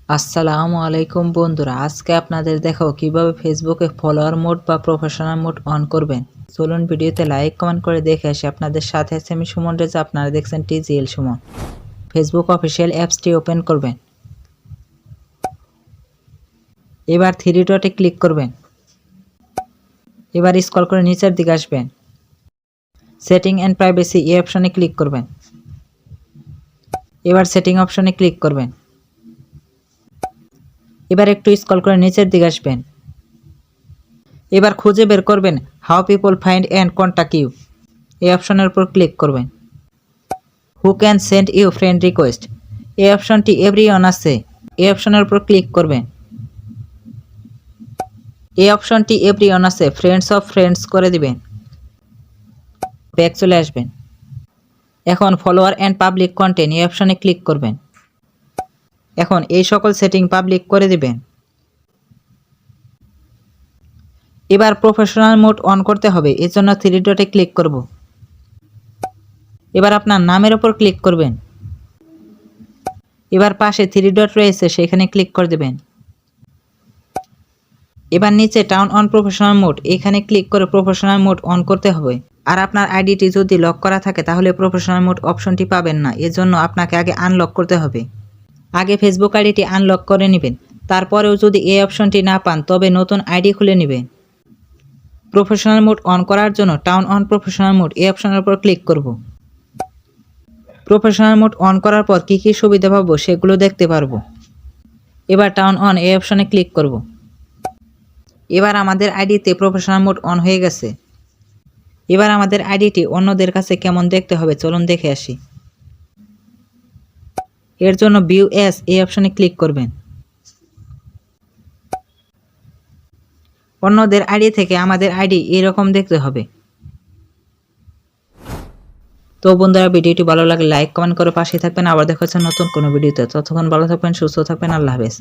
আসসালামু আলাইকুম বন্ধুরা, আজকে আপনাদের দেখাবো কিভাবে ফেসবুকে ফলোয়ার মোড বা প্রফেশনাল মোড অন করবেন। চলুন ভিডিওতে লাইক কমেন্ট করে দেখে আসি। আপনাদের সাথে আছে আমি সুমন রেজা, আপনারা দেখছেন টিজিএল সুমন। ফেসবুক অফিসিয়াল অ্যাপসটি ওপেন করবেন। এবার থ্রি ডটে ক্লিক করবেন। এবার স্ক্রল করে নিচের দিকে আসবেন। সেটিং অ্যান্ড প্রাইভেসি এই অপশনে ক্লিক করবেন। এবার সেটিং অপশনে ক্লিক করবেন। এবার একটু স্ক্রল করে নিচের দিকে আসবেন। এবার খুঁজে বের করবেন how people find and contact you, এই অপশনের উপর ক্লিক করবেন। Who can send you friend request, এই অপশনটি এভরিওয়ান আছে, এই অপশনের উপর ক্লিক করবেন। এই অপশনটি এভরিওয়ান আছে, ফ্রেন্ডস অফ ফ্রেন্ডস করে দিবেন। ব্যাক চলে আসবেন। এখন ফলোয়ার অ্যান্ড পাবলিক কন্টেন্ট এই অপশনে ক্লিক করবেন। এখন এই সকল সেটিং পাবলিক করে দিবেন। এবার প্রফেশনাল মোড অন করতে হবে, এর জন্য থ্রি ডটে ক্লিক করব। এবার আপনার নামের ওপর ক্লিক করবেন। এবার পাশে থ্রি ডট রয়েছে, সেখানে ক্লিক করে দেবেন। এবার নিচে টার্ন অন প্রফেশনাল মোড, এখানে ক্লিক করে প্রফেশনাল মোড অন করতে হবে। আর আপনার আইডিটি যদি লক করা থাকে তাহলে প্রফেশনাল মোড অপশনটি পাবেন না, এর জন্য আপনাকে আগে আনলক করতে হবে। আগে ফেসবুক আইডিটি আনলক করে নেবেন, তারপরেও যদি এই অপশনটি না পান তবে নতুন আইডি খুলে নেবেন। প্রফেশনাল মোড অন করার জন্য টার্ন অন প্রফেশনাল মোড এই অপশনের উপর ক্লিক করব। প্রফেশনাল মোড অন করার পর কী কী সুবিধা পাবো সেগুলো দেখতে পারবো। এবার টার্ন অন এই অপশনে ক্লিক করব। এবার আমাদের আইডিতে প্রফেশনাল মোড অন হয়ে গেছে। এবার আমাদের আইডিটি অন্যদের কাছে কেমন দেখতে হবে চলুন দেখে আসি। এর জন্য ভিউ এস এই অপশনে ক্লিক করবেন। অন্যদের আইডি থেকে আমাদের আইডি এরকম দেখতে হবে। তো বন্ধুরা, ভিডিওটি ভালো লাগলে লাইক কমেন্ট করে পাশে থাকবেন। আবার দেখা হচ্ছে নতুন কোনো ভিডিওতে। ততক্ষণ ভালো থাকবেন, সুস্থ থাকবেন। আল্লাহ হাফেজ।